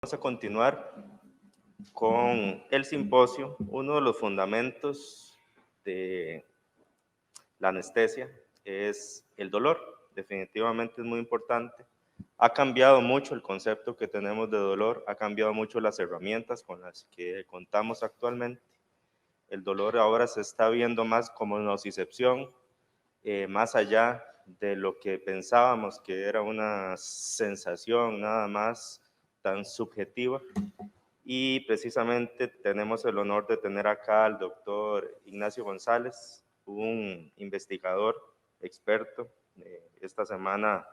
Vamos a continuar con el simposio. Uno de los fundamentos de la anestesia es el dolor. Definitivamente es muy importante. Ha cambiado mucho el concepto que tenemos de dolor, ha cambiado mucho las herramientas con las que contamos actualmente. El dolor ahora se está viendo más como nocicepción, más allá de lo que pensábamos que era una sensación nada más tan subjetiva. Y precisamente tenemos el honor de tener acá al doctor Ignacio González, un investigador experto. Esta semana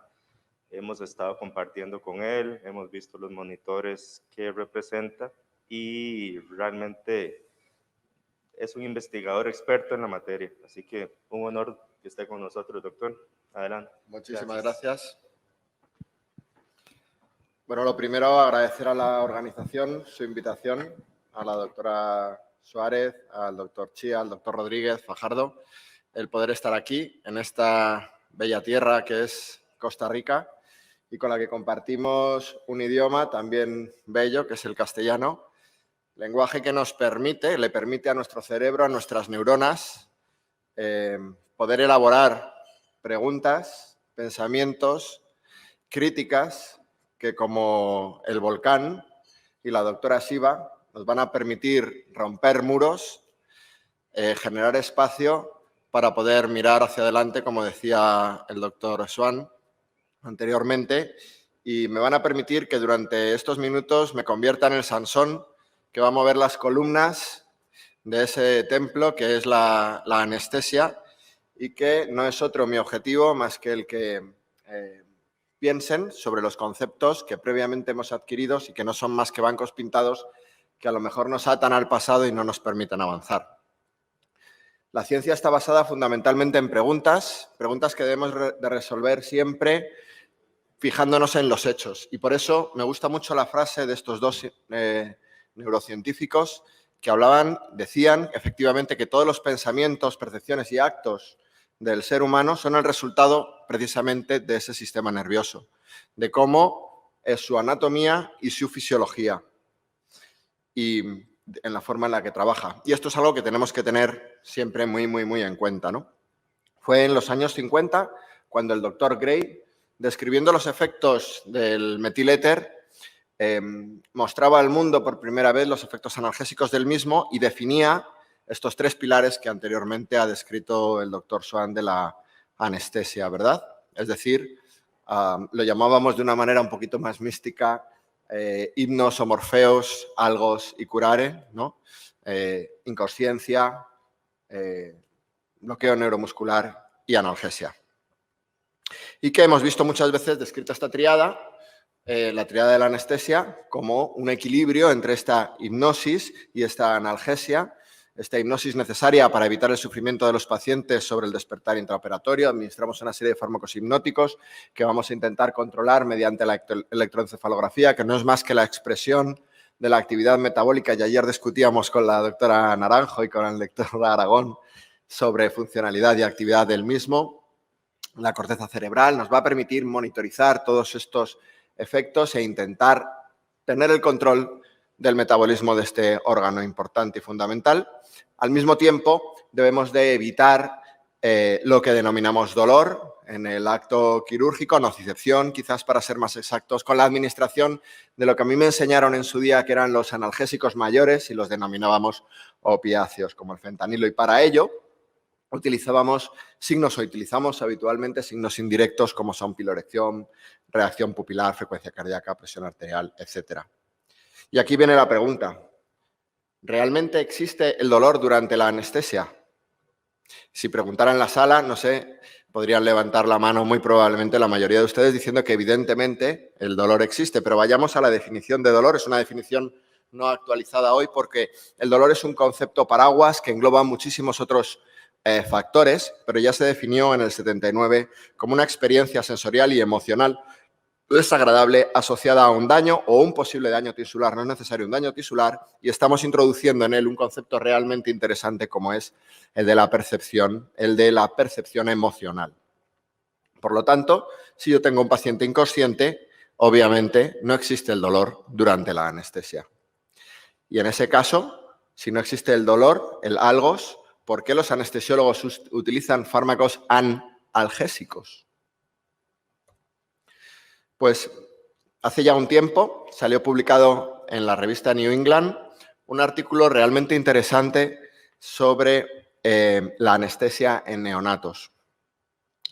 hemos estado compartiendo con él, hemos visto los monitores que representa y realmente es un investigador experto en la materia. Así que un honor que esté con nosotros, doctor. Adelante. Muchísimas gracias. Bueno, lo primero, agradecer a la organización su invitación, a la doctora Suárez, al doctor Chía, al doctor Rodríguez, Fajardo, el poder estar aquí, en esta bella tierra que es Costa Rica y con la que compartimos un idioma también bello, que es el castellano, lenguaje que nos permite, le permite a nuestro cerebro, a nuestras neuronas, poder elaborar preguntas, pensamientos, críticas que, como el volcán y la doctora Shiva, nos van a permitir romper muros, generar espacio para poder mirar hacia adelante, como decía el doctor Swan anteriormente, y me van a permitir que durante estos minutos me convierta en el Sansón que va a mover las columnas de ese templo que es la anestesia y que no es otro mi objetivo más que el que piensen sobre los conceptos que previamente hemos adquirido y que no son más que bancos pintados que a lo mejor nos atan al pasado y no nos permiten avanzar. La ciencia está basada fundamentalmente en preguntas que debemos de resolver siempre fijándonos en los hechos. Y por eso me gusta mucho la frase de estos dos neurocientíficos que decían efectivamente que todos los pensamientos, percepciones y actos del ser humano son el resultado precisamente de ese sistema nervioso, de cómo es su anatomía y su fisiología y en la forma en la que trabaja. Y esto es algo que tenemos que tener siempre muy, muy, muy en cuenta, ¿no? Fue en los años 50 cuando el doctor Gray, describiendo los efectos del metiléter, mostraba al mundo por primera vez los efectos analgésicos del mismo y definía estos tres pilares que anteriormente ha descrito el doctor Swan de la anestesia, ¿verdad? Es decir, lo llamábamos de una manera un poquito más mística, hipnos, morfeos, algos y curare, ¿no? Inconsciencia, bloqueo neuromuscular y analgesia. Y que hemos visto muchas veces descrita esta triada, la triada de la anestesia, como un equilibrio entre esta hipnosis y esta analgesia, esta hipnosis necesaria para evitar el sufrimiento de los pacientes sobre el despertar intraoperatorio. Administramos una serie de fármacos hipnóticos que vamos a intentar controlar mediante la electroencefalografía, que no es más que la expresión de la actividad metabólica. Y ayer discutíamos con la doctora Naranjo y con el doctor Aragón sobre funcionalidad y actividad del mismo. La corteza cerebral nos va a permitir monitorizar todos estos efectos e intentar tener el control del metabolismo de este órgano importante y fundamental. Al mismo tiempo, debemos de evitar lo que denominamos dolor en el acto quirúrgico, nocicepción, quizás para ser más exactos, con la administración de lo que a mí me enseñaron en su día que eran los analgésicos mayores y los denominábamos opiáceos, como el fentanilo. Y para ello utilizamos habitualmente signos indirectos como son pilorección, reacción pupilar, frecuencia cardíaca, presión arterial, etc. Y aquí viene la pregunta. ¿Realmente existe el dolor durante la anestesia? Si preguntara en la sala, no sé, podrían levantar la mano muy probablemente la mayoría de ustedes diciendo que evidentemente el dolor existe, pero vayamos a la definición de dolor. Es una definición no actualizada hoy porque el dolor es un concepto paraguas que engloba muchísimos otros factores, pero ya se definió en el 79 como una experiencia sensorial y emocional desagradable asociada a un daño o un posible daño tisular. No es necesario un daño tisular y estamos introduciendo en él un concepto realmente interesante como es el de la percepción emocional. Por lo tanto, si yo tengo un paciente inconsciente, obviamente no existe el dolor durante la anestesia. Y en ese caso, si no existe el dolor, el algos, ¿por qué los anestesiólogos utilizan fármacos analgésicos? Pues hace ya un tiempo salió publicado en la revista New England un artículo realmente interesante sobre la anestesia en neonatos.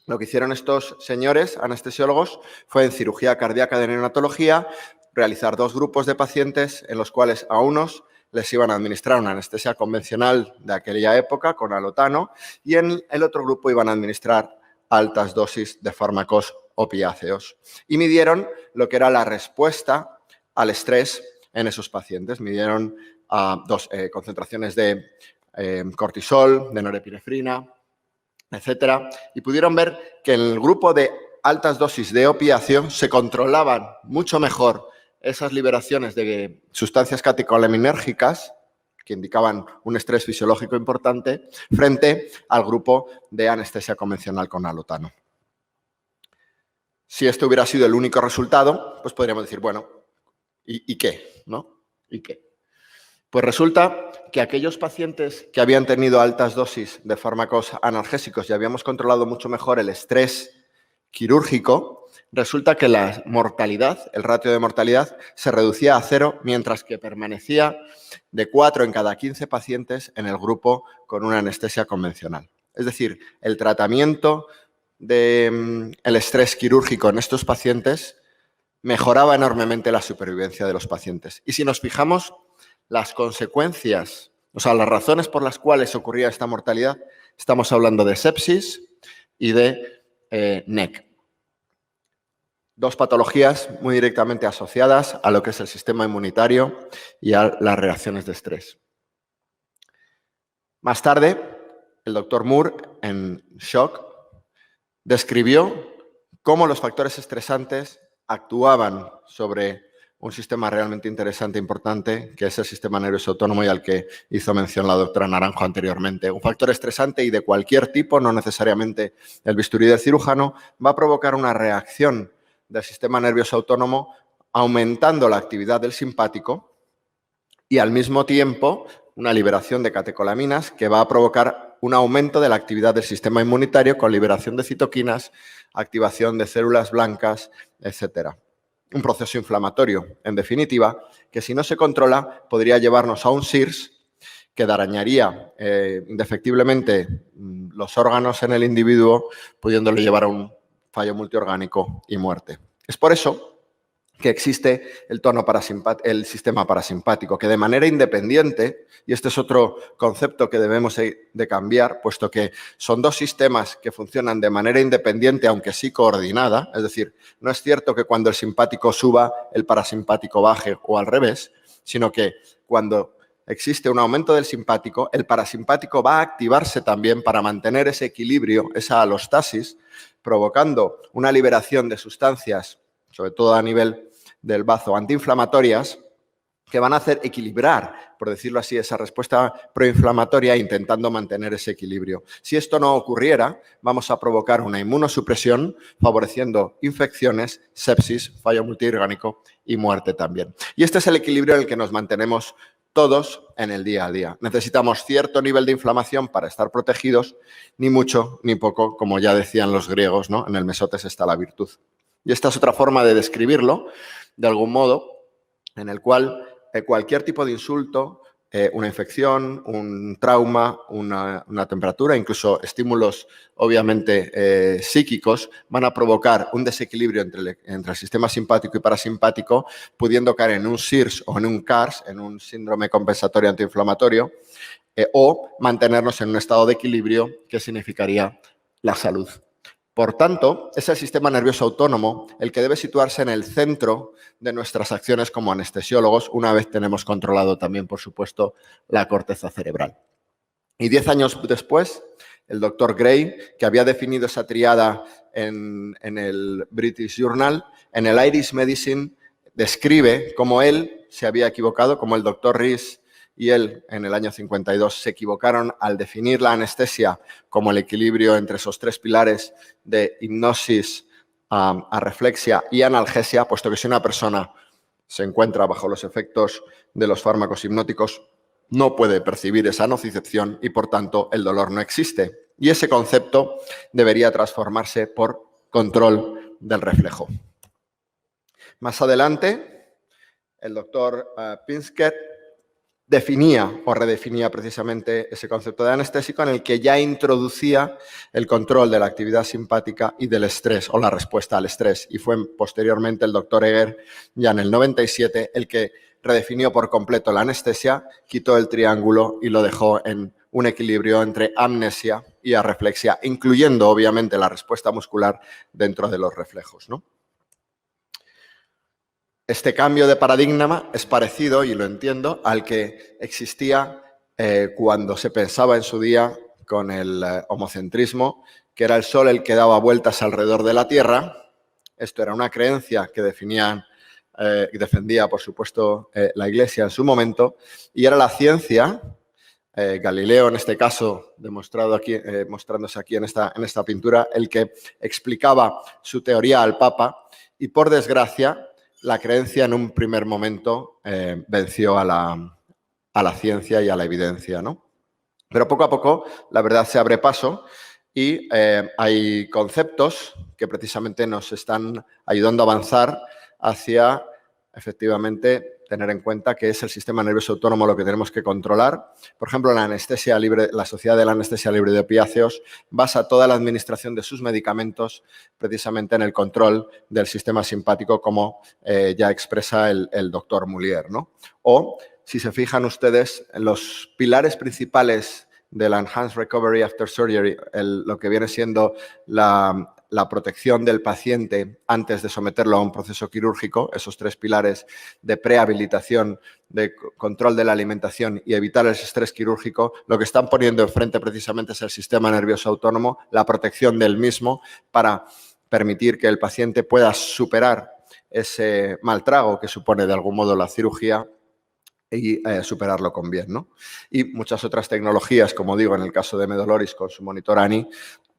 Lo que hicieron estos señores anestesiólogos fue en cirugía cardíaca de neonatología realizar 2 grupos de pacientes en los cuales a unos les iban a administrar una anestesia convencional de aquella época con alotano y en el otro grupo iban a administrar altas dosis de fármacos opiáceos. Y midieron lo que era la respuesta al estrés en esos pacientes. Midieron concentraciones de cortisol, de norepinefrina, etcétera, y pudieron ver que en el grupo de altas dosis de opiáceo se controlaban mucho mejor esas liberaciones de sustancias catecolinérgicas que indicaban un estrés fisiológico importante frente al grupo de anestesia convencional con alotano. Si esto hubiera sido el único resultado, pues podríamos decir, bueno, ¿y qué? ¿No? ¿Y qué? Pues resulta que aquellos pacientes que habían tenido altas dosis de fármacos analgésicos y habíamos controlado mucho mejor el estrés quirúrgico, resulta que la mortalidad, el ratio de mortalidad, se reducía a 0, mientras que permanecía de 4 en cada 15 pacientes en el grupo con una anestesia convencional. Es decir, el tratamiento del estrés quirúrgico en estos pacientes mejoraba enormemente la supervivencia de los pacientes. Y si nos fijamos, las consecuencias, o sea, las razones por las cuales ocurría esta mortalidad, estamos hablando de sepsis y de NEC. 2 patologías muy directamente asociadas a lo que es el sistema inmunitario y a las reacciones de estrés. Más tarde, el doctor Moore, en Shock, describió cómo los factores estresantes actuaban sobre un sistema realmente interesante e importante, que es el sistema nervioso autónomo y al que hizo mención la doctora Naranjo anteriormente. Un factor estresante y de cualquier tipo, no necesariamente el bisturí del cirujano, va a provocar una reacción del sistema nervioso autónomo aumentando la actividad del simpático y al mismo tiempo una liberación de catecolaminas que va a provocar un aumento de la actividad del sistema inmunitario con liberación de citoquinas, activación de células blancas, etcétera. Un proceso inflamatorio, en definitiva, que si no se controla podría llevarnos a un SIRS que dañaría indefectiblemente los órganos en el individuo, pudiéndole llevar a un fallo multiorgánico y muerte. Es por eso que existe el sistema parasimpático, que de manera independiente, y este es otro concepto que debemos de cambiar, puesto que son 2 sistemas que funcionan de manera independiente, aunque sí coordinada, es decir, no es cierto que cuando el simpático suba, el parasimpático baje o al revés, sino que cuando existe un aumento del simpático, el parasimpático va a activarse también para mantener ese equilibrio, esa alostasis, provocando una liberación de sustancias, sobre todo a nivel del bazo, antiinflamatorias, que van a hacer equilibrar, por decirlo así, esa respuesta proinflamatoria intentando mantener ese equilibrio. Si esto no ocurriera, vamos a provocar una inmunosupresión favoreciendo infecciones, sepsis, fallo multiorgánico y muerte también. Y este es el equilibrio en el que nos mantenemos todos en el día a día. Necesitamos cierto nivel de inflamación para estar protegidos, ni mucho ni poco, como ya decían los griegos, ¿no? En el mesotes está la virtud. Y esta es otra forma de describirlo, de algún modo, en el cual cualquier tipo de insulto, una infección, un trauma, una temperatura, incluso estímulos obviamente psíquicos, van a provocar un desequilibrio entre el sistema simpático y parasimpático, pudiendo caer en un SIRS o en un CARS, en un síndrome compensatorio antiinflamatorio, o mantenernos en un estado de equilibrio que significaría la salud. Por tanto, es el sistema nervioso autónomo el que debe situarse en el centro de nuestras acciones como anestesiólogos, una vez tenemos controlado también, por supuesto, la corteza cerebral. Y 10 años después, el doctor Gray, que había definido esa tríada en el British Journal, en el Irish Medicine, describe cómo él se había equivocado, como el doctor Rees y él en el año 52 se equivocaron al definir la anestesia como el equilibrio entre esos 3 pilares de hipnosis, a reflexia y analgesia, puesto que si una persona se encuentra bajo los efectos de los fármacos hipnóticos, no puede percibir esa nocicepción y, por tanto, el dolor no existe. Y ese concepto debería transformarse por control del reflejo. Más adelante, el doctor Pinsky definía o redefinía precisamente ese concepto de anestésico en el que ya introducía el control de la actividad simpática y del estrés o la respuesta al estrés. Y fue posteriormente el doctor Eger, ya en el 97, el que redefinió por completo la anestesia, quitó el triángulo y lo dejó en un equilibrio entre amnesia y arreflexia, incluyendo obviamente la respuesta muscular dentro de los reflejos, ¿no? Este cambio de paradigma es parecido, y lo entiendo, al que existía cuando se pensaba en su día con el homocentrismo, que era el Sol el que daba vueltas alrededor de la Tierra. Esto era una creencia que defendía, por supuesto, la Iglesia en su momento, y era la ciencia, Galileo en este caso, mostrándose aquí en esta pintura, el que explicaba su teoría al Papa, y por desgracia, la creencia en un primer momento venció a la ciencia y a la evidencia, ¿no? Pero poco a poco la verdad se abre paso y hay conceptos que precisamente nos están ayudando a avanzar hacia, efectivamente, tener en cuenta que es el sistema nervioso autónomo lo que tenemos que controlar. Por ejemplo, la Sociedad de la Anestesia Libre de Opiáceos basa toda la administración de sus medicamentos precisamente en el control del sistema simpático, como ya expresa el doctor Mullier, ¿no? O, si se fijan ustedes, los pilares principales de la Enhanced Recovery After Surgery, lo que viene siendo la protección del paciente antes de someterlo a un proceso quirúrgico, esos tres pilares de prehabilitación, de control de la alimentación y evitar el estrés quirúrgico, lo que están poniendo enfrente precisamente es el sistema nervioso autónomo, la protección del mismo para permitir que el paciente pueda superar ese mal trago que supone de algún modo la cirugía y superarlo con bien, ¿no? Y muchas otras tecnologías, como digo, en el caso de Medoloris con su monitor ANI,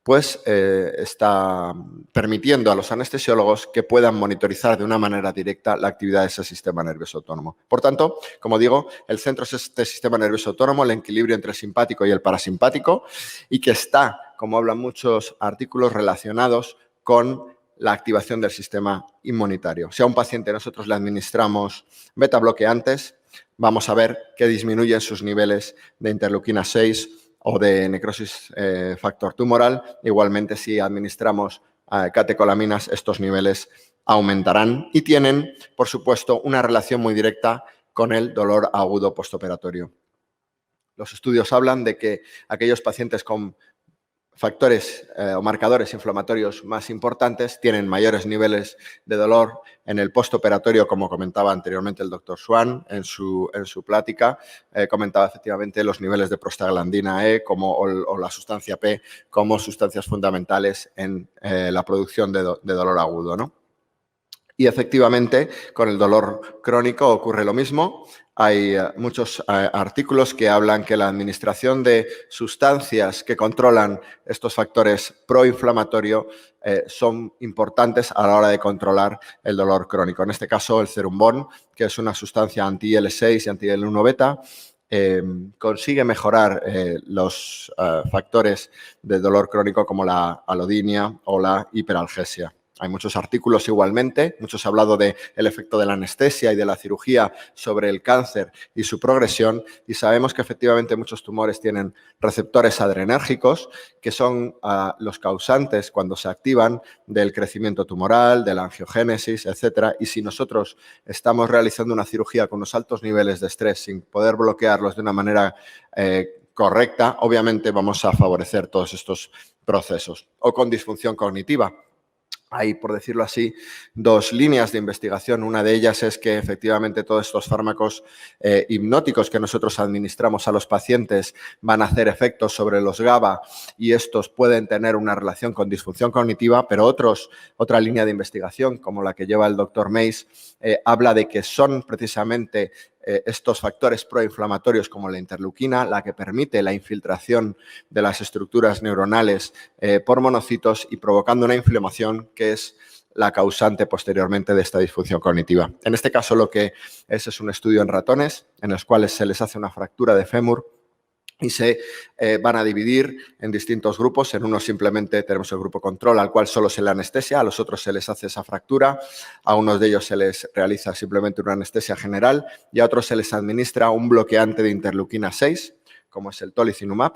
pues está permitiendo a los anestesiólogos que puedan monitorizar de una manera directa la actividad de ese sistema nervioso autónomo. Por tanto, como digo, el centro es este sistema nervioso autónomo, el equilibrio entre el simpático y el parasimpático, y que está, como hablan muchos artículos, relacionados con la activación del sistema inmunitario. Si a un paciente nosotros le administramos beta bloqueantes, vamos a ver que disminuyen sus niveles de interleuquina 6 o de necrosis factor tumoral. Igualmente, si administramos catecolaminas, estos niveles aumentarán y tienen, por supuesto, una relación muy directa con el dolor agudo postoperatorio. Los estudios hablan de que aquellos pacientes con factores o marcadores inflamatorios más importantes tienen mayores niveles de dolor en el postoperatorio, como comentaba anteriormente el doctor Swan en su plática. Comentaba efectivamente los niveles de prostaglandina E o la sustancia P como sustancias fundamentales en la producción de dolor agudo, ¿no? Y efectivamente, con el dolor crónico ocurre lo mismo. Hay muchos artículos que hablan que la administración de sustancias que controlan estos factores proinflamatorios son importantes a la hora de controlar el dolor crónico. En este caso, el Cerumbon, que es una sustancia anti-IL6 y anti-IL1 beta, consigue mejorar los factores de dolor crónico como la alodinia o la hiperalgesia. Hay muchos artículos igualmente, muchos han hablado del efecto de la anestesia y de la cirugía sobre el cáncer y su progresión, y sabemos que efectivamente muchos tumores tienen receptores adrenérgicos que son los causantes cuando se activan del crecimiento tumoral, de la angiogénesis, etcétera. Y si nosotros estamos realizando una cirugía con unos altos niveles de estrés sin poder bloquearlos de una manera correcta, obviamente vamos a favorecer todos estos procesos. O con disfunción cognitiva. Hay, por decirlo así, dos líneas de investigación. Una de ellas es que efectivamente todos estos fármacos hipnóticos que nosotros administramos a los pacientes van a hacer efectos sobre los GABA y estos pueden tener una relación con disfunción cognitiva, pero otra línea de investigación, como la que lleva el doctor Mays, habla de que son precisamente estos factores proinflamatorios como la interleuquina, la que permite la infiltración de las estructuras neuronales por monocitos y provocando una inflamación que es la causante posteriormente de esta disfunción cognitiva. En este caso lo que es un estudio en ratones en los cuales se les hace una fractura de fémur y se van a dividir en distintos grupos. En uno simplemente tenemos el grupo control, al cual solo se le anestesia, a los otros se les hace esa fractura, a unos de ellos se les realiza simplemente una anestesia general y a otros se les administra un bloqueante de interleuquina 6, como es el tolicinumab.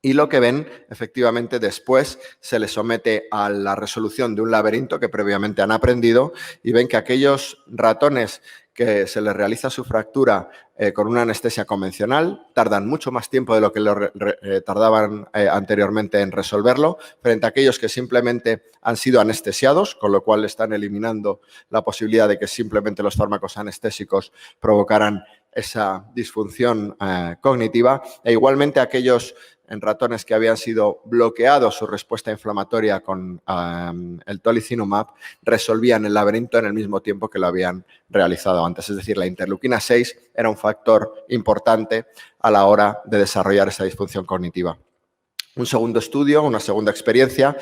Y lo que ven, efectivamente, después se les somete a la resolución de un laberinto que previamente han aprendido y ven que aquellos ratones que se les realiza su fractura con una anestesia convencional tardan mucho más tiempo de lo que tardaban anteriormente en resolverlo, frente a aquellos que simplemente han sido anestesiados, con lo cual están eliminando la posibilidad de que simplemente los fármacos anestésicos provocaran esa disfunción cognitiva, e igualmente aquellos en ratones que habían sido bloqueados su respuesta inflamatoria con el tolicinumab, resolvían el laberinto en el mismo tiempo que lo habían realizado antes. Es decir, la interleuquina 6 era un factor importante a la hora de desarrollar esa disfunción cognitiva. Un segundo estudio, una segunda experiencia,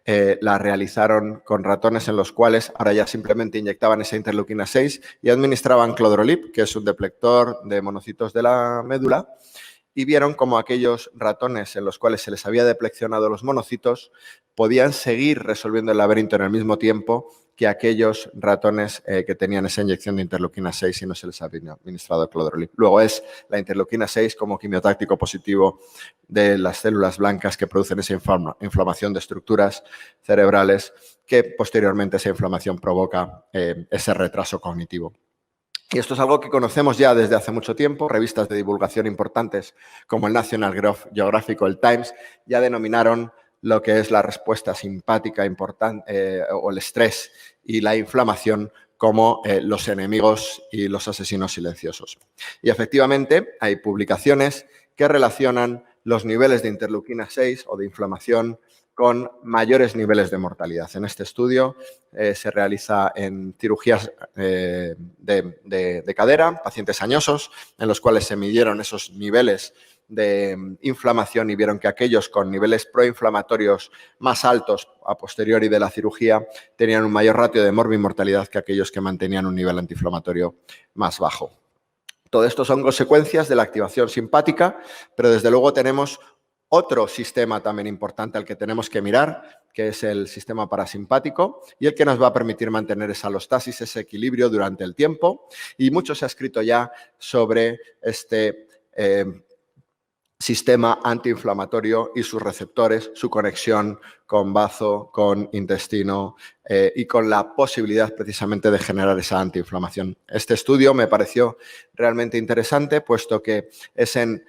la realizaron con ratones en los cuales ahora ya simplemente inyectaban esa interleuquina 6 y administraban clodrolip, que es un deplector de monocitos de la médula, y vieron como aquellos ratones en los cuales se les había depleccionado los monocitos podían seguir resolviendo el laberinto en el mismo tiempo que aquellos ratones que tenían esa inyección de interleuquina 6 y no se les había administrado clodrolip. Luego es la interleuquina 6 como quimiotáctico positivo de las células blancas que producen esa inflamación de estructuras cerebrales que posteriormente esa inflamación provoca ese retraso cognitivo. Y esto es algo que conocemos ya desde hace mucho tiempo. Revistas de divulgación importantes como el National Geographic o el Times ya denominaron lo que es la respuesta simpática importante o el estrés y la inflamación como los enemigos y los asesinos silenciosos. Y efectivamente hay publicaciones que relacionan los niveles de interleuquina 6 o de inflamación con mayores niveles de mortalidad. En este estudio se realiza en cirugías de cadera, pacientes añosos, en los cuales se midieron esos niveles de inflamación y vieron que aquellos con niveles proinflamatorios más altos a posteriori de la cirugía tenían un mayor ratio de morbimortalidad que aquellos que mantenían un nivel antiinflamatorio más bajo. Todo esto son consecuencias de la activación simpática, pero desde luego tenemos otro sistema también importante al que tenemos que mirar, que es el sistema parasimpático y el que nos va a permitir mantener esa alostasis, ese equilibrio durante el tiempo. Y mucho se ha escrito ya sobre este sistema antiinflamatorio y sus receptores, su conexión con bazo, con intestino y con la posibilidad precisamente de generar esa antiinflamación. Este estudio me pareció realmente interesante, puesto que es en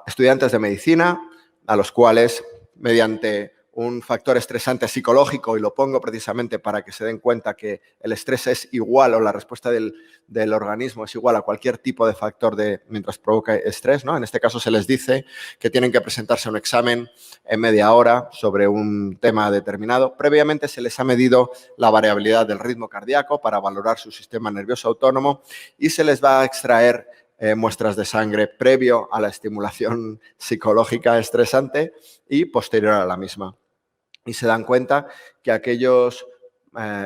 estudiantes de medicina a los cuales, mediante un factor estresante psicológico, y lo pongo precisamente para que se den cuenta que el estrés es igual o la respuesta del organismo es igual a cualquier tipo de factor mientras provoca estrés, ¿no? En este caso se les dice que tienen que presentarse a un examen en media hora sobre un tema determinado. Previamente se les ha medido la variabilidad del ritmo cardíaco para valorar su sistema nervioso autónomo y se les va a extraer muestras de sangre previo a la estimulación psicológica estresante y posterior a la misma. Y se dan cuenta que aquellos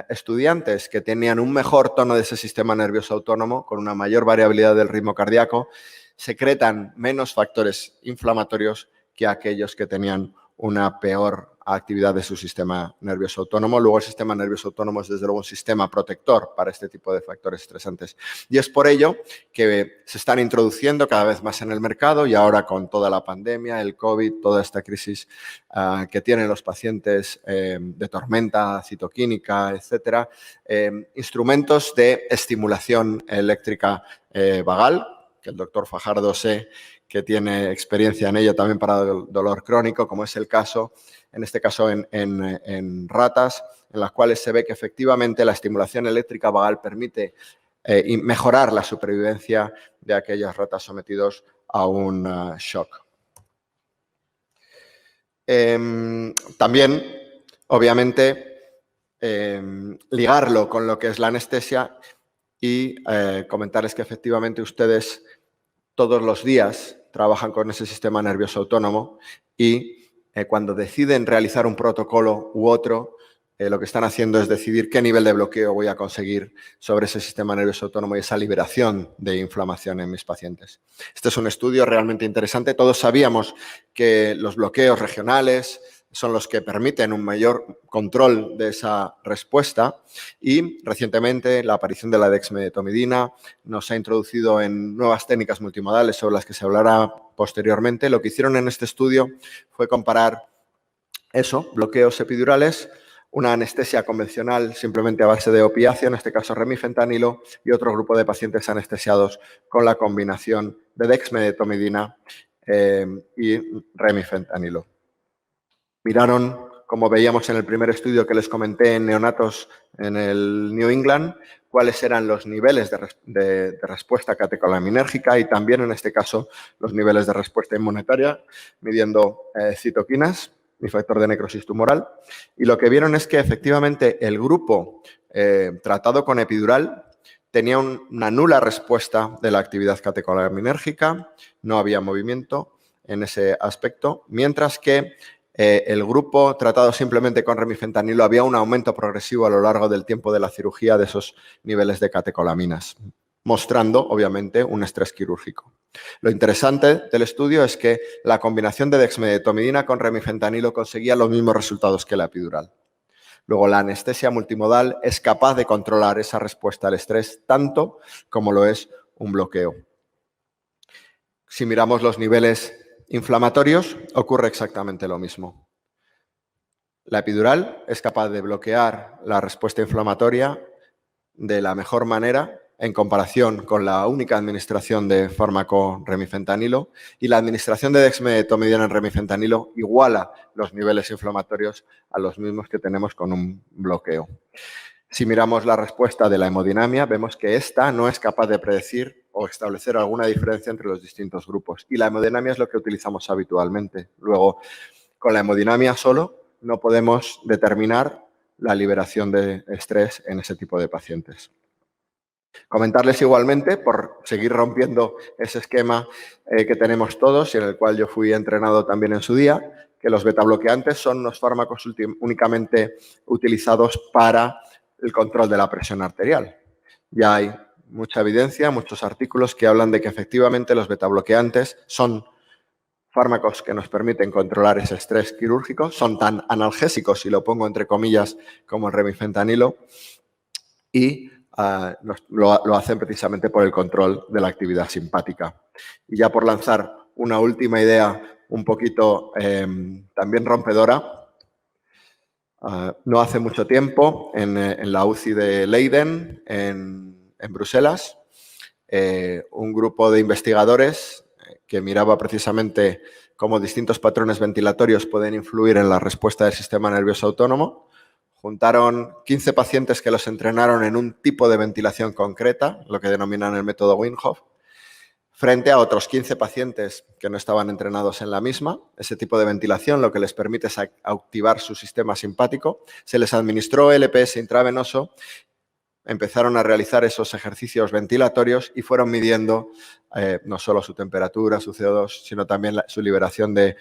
estudiantes que tenían un mejor tono de ese sistema nervioso autónomo, con una mayor variabilidad del ritmo cardíaco, secretan menos factores inflamatorios que aquellos que tenían una peor actividad de su sistema nervioso autónomo. Luego el sistema nervioso autónomo es desde luego un sistema protector para este tipo de factores estresantes. Y es por ello que se están introduciendo cada vez más en el mercado y ahora con toda la pandemia, el COVID, toda esta crisis que tienen los pacientes de tormenta citoquímica, etcétera, instrumentos de estimulación eléctrica vagal, que el doctor Fajardo sé que tiene experiencia en ello también para dolor crónico, como es el caso, en este caso en ratas, en las cuales se ve que efectivamente la estimulación eléctrica vagal permite mejorar la supervivencia de aquellas ratas sometidos a un shock. También, obviamente, ligarlo con lo que es la anestesia y comentarles que efectivamente ustedes todos los días trabajan con ese sistema nervioso autónomo y cuando deciden realizar un protocolo u otro, lo que están haciendo es decidir qué nivel de bloqueo voy a conseguir sobre ese sistema nervioso autónomo y esa liberación de inflamación en mis pacientes. Este es un estudio realmente interesante. Todos sabíamos que los bloqueos regionales son los que permiten un mayor control de esa respuesta y recientemente la aparición de la dexmedetomidina nos ha introducido en nuevas técnicas multimodales sobre las que se hablará posteriormente. Lo que hicieron en este estudio fue comparar bloqueos epidurales, una anestesia convencional simplemente a base de opiáceo, en este caso remifentanilo, y otro grupo de pacientes anestesiados con la combinación de dexmedetomidina y remifentanilo. Miraron, como veíamos en el primer estudio que les comenté en neonatos en el New England, cuáles eran los niveles de respuesta catecolaminérgica y también, en este caso, los niveles de respuesta inmunitaria, midiendo citoquinas y factor de necrosis tumoral. Y lo que vieron es que, efectivamente, el grupo tratado con epidural tenía una nula respuesta de la actividad catecolaminérgica, no había movimiento en ese aspecto, mientras que el grupo tratado simplemente con remifentanilo había un aumento progresivo a lo largo del tiempo de la cirugía de esos niveles de catecolaminas, mostrando, obviamente, un estrés quirúrgico. Lo interesante del estudio es que la combinación de dexmedetomidina con remifentanilo conseguía los mismos resultados que la epidural. Luego, la anestesia multimodal es capaz de controlar esa respuesta al estrés tanto como lo es un bloqueo. Si miramos los niveles inflamatorios, ocurre exactamente lo mismo. La epidural es capaz de bloquear la respuesta inflamatoria de la mejor manera en comparación con la única administración de fármaco remifentanilo, y la administración de dexmedetomidina en remifentanilo iguala los niveles inflamatorios a los mismos que tenemos con un bloqueo. Si miramos la respuesta de la hemodinamia, vemos que esta no es capaz de predecir o establecer alguna diferencia entre los distintos grupos. Y la hemodinamia es lo que utilizamos habitualmente. Luego, con la hemodinamia solo no podemos determinar la liberación de estrés en ese tipo de pacientes. Comentarles igualmente, por seguir rompiendo ese esquema que tenemos todos y en el cual yo fui entrenado también en su día, que los betabloqueantes son unos fármacos únicamente utilizados para el control de la presión arterial. Ya hay mucha evidencia, muchos artículos que hablan de que efectivamente los betabloqueantes son fármacos que nos permiten controlar ese estrés quirúrgico, son tan analgésicos, si lo pongo entre comillas, como el remifentanilo, y lo hacen precisamente por el control de la actividad simpática. Y ya por lanzar una última idea un poquito también rompedora, no hace mucho tiempo, en la UCI de Leiden, en Bruselas, un grupo de investigadores que miraba precisamente cómo distintos patrones ventilatorios pueden influir en la respuesta del sistema nervioso autónomo, juntaron 15 pacientes que los entrenaron en un tipo de ventilación concreta, lo que denominan el método Wim Hof, frente a otros 15 pacientes que no estaban entrenados en la misma. Ese tipo de ventilación lo que les permite es activar su sistema simpático. Se les administró LPS intravenoso, empezaron a realizar esos ejercicios ventilatorios y fueron midiendo no solo su temperatura, su CO2, sino también su liberación de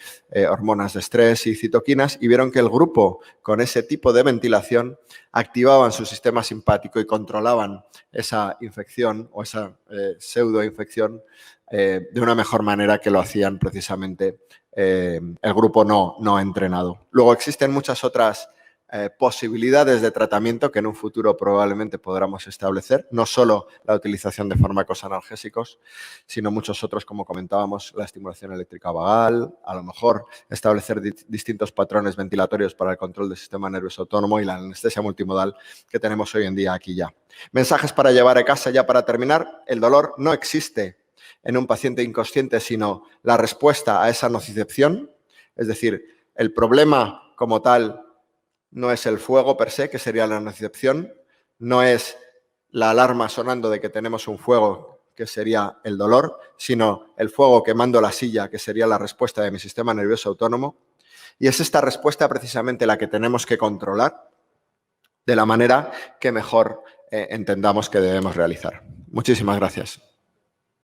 hormonas de estrés y citoquinas, y vieron que el grupo con ese tipo de ventilación activaban su sistema simpático y controlaban esa infección o esa pseudoinfección de una mejor manera que lo hacían precisamente el grupo no entrenado. Luego existen muchas otras posibilidades de tratamiento que en un futuro probablemente podamos establecer, no solo la utilización de fármacos analgésicos, sino muchos otros, como comentábamos, la estimulación eléctrica vagal, a lo mejor establecer distintos patrones ventilatorios para el control del sistema nervioso autónomo y la anestesia multimodal que tenemos hoy en día aquí ya. Mensajes para llevar a casa ya para terminar. El dolor no existe en un paciente inconsciente, sino la respuesta a esa nocicepción, es decir, el problema como tal no es el fuego per se, que sería la nocicepción, no es la alarma sonando de que tenemos un fuego, que sería el dolor, sino el fuego quemando la silla, que sería la respuesta de mi sistema nervioso autónomo. Y es esta respuesta precisamente la que tenemos que controlar de la manera que mejor entendamos que debemos realizar. Muchísimas gracias.